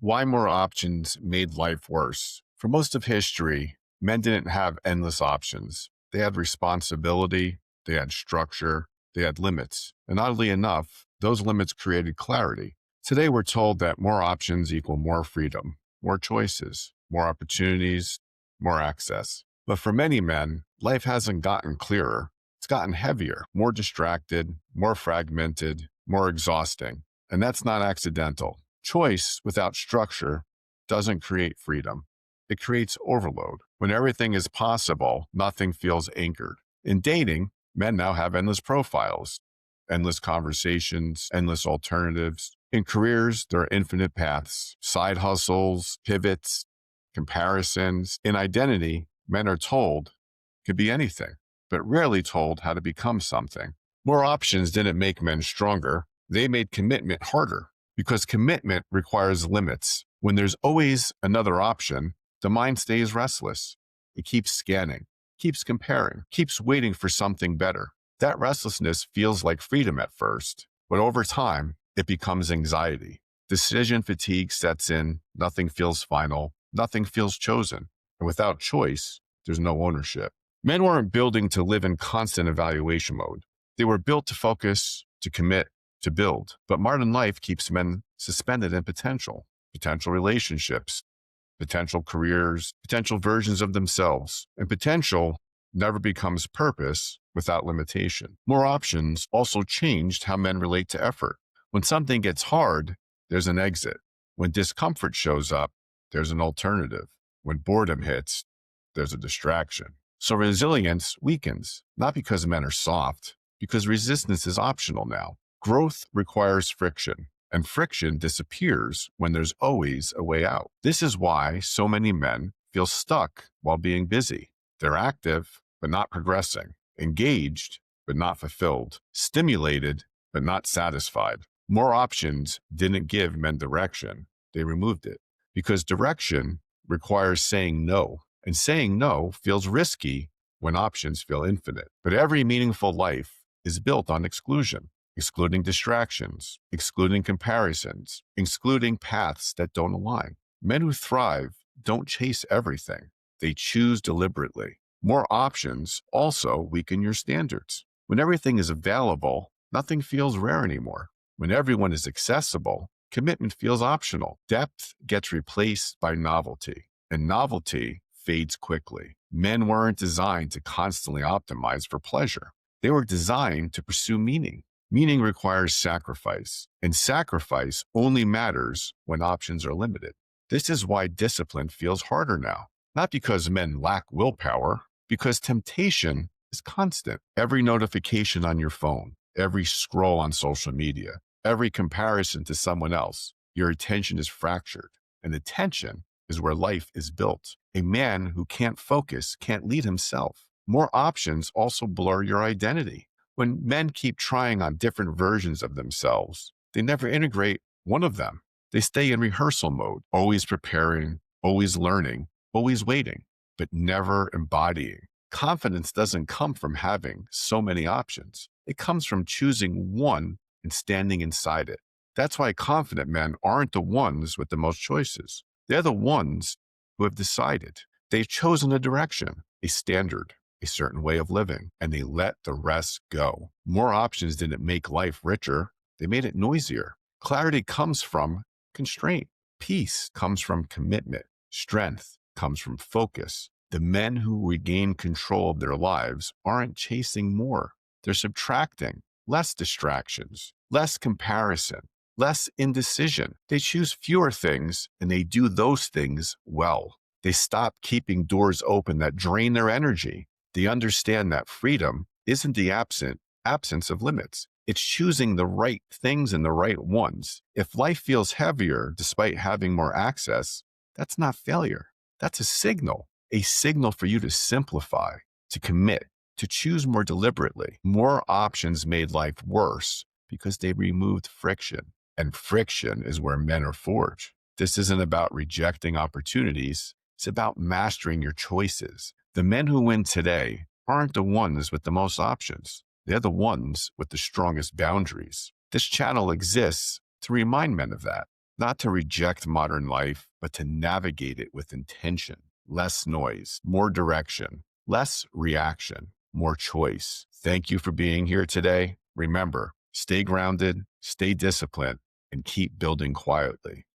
Why more options made life worse. For most of history, men didn't have endless options. They had responsibility, they had structure, they had limits. And oddly enough, those limits created clarity. Today, we're told that more options equal more freedom, more choices, more opportunities, more access. But for many men, life hasn't gotten clearer. It's gotten heavier, more distracted, more fragmented, more exhausting. And that's not accidental. Choice without structure doesn't create freedom. It creates overload. When everything is possible, nothing feels anchored. In dating, men now have endless profiles, endless conversations, endless alternatives. In careers, there are infinite paths, side hustles, pivots, comparisons. In identity, men are told it could be anything, but rarely told how to become something. More options didn't make men stronger. They made commitment harder because commitment requires limits. When there's always another option, the mind stays restless. It keeps scanning, keeps comparing, keeps waiting for something better. That restlessness feels like freedom at first, but over time, it becomes anxiety. Decision fatigue sets in, nothing feels final, nothing feels chosen. And without choice, there's no ownership. Men weren't building to live in constant evaluation mode. They were built to focus, to commit, to build. But modern life keeps men suspended in potential relationships, potential careers, potential versions of themselves. And potential never becomes purpose without limitation. More options also changed how men relate to effort. When something gets hard, there's an exit. When discomfort shows up, there's an alternative. When boredom hits, there's a distraction. So resilience weakens, not because men are soft, because resistance is optional now. Growth requires friction, and friction disappears when there's always a way out. This is why so many men feel stuck while being busy. They're active, but not progressing, engaged, but not fulfilled, stimulated, but not satisfied. More options didn't give men direction. They removed it because direction requires saying no, and saying no feels risky when options feel infinite. But every meaningful life is built on exclusion. Excluding distractions, excluding comparisons, excluding paths that don't align. Men who thrive don't chase everything. They choose deliberately. More options also weaken your standards. When everything is available, nothing feels rare anymore. When everyone is accessible, commitment feels optional. Depth gets replaced by novelty, and novelty fades quickly. Men weren't designed to constantly optimize for pleasure. They were designed to pursue meaning. Meaning requires sacrifice, and sacrifice only matters when options are limited. This is why discipline feels harder now, not because men lack willpower, because temptation is constant. Every notification on your phone, every scroll on social media, every comparison to someone else, your attention is fractured, and attention is where life is built. A man who can't focus can't lead himself. More options also blur your identity. When men keep trying on different versions of themselves, they never integrate one of them. They stay in rehearsal mode, always preparing, always learning, always waiting, but never embodying. Confidence doesn't come from having so many options. It comes from choosing one and standing inside it. That's why confident men aren't the ones with the most choices. They're the ones who have decided. They've chosen a direction, a standard, a certain way of living, and they let the rest go. More options didn't make life richer. They made it noisier. Clarity comes from constraint. Peace comes from commitment. Strength comes from focus. The men who regain control of their lives aren't chasing more. They're subtracting. Less distractions, less comparison, less indecision. They choose fewer things and they do those things well. They stop keeping doors open that drain their energy. They understand that freedom isn't the absence of limits. It's choosing the right things and the right ones. If life feels heavier despite having more access, that's not failure. That's a signal for you to simplify, to commit, to choose more deliberately. More options made life worse because they removed friction. And friction is where men are forged. This isn't about rejecting opportunities. It's about mastering your choices. The men who win today aren't the ones with the most options. They're the ones with the strongest boundaries. This channel exists to remind men of that. not to reject modern life, but to navigate it with intention. Less noise, more direction, less reaction, more choice. Thank you for being here today. Remember, stay grounded, stay disciplined, and keep building quietly.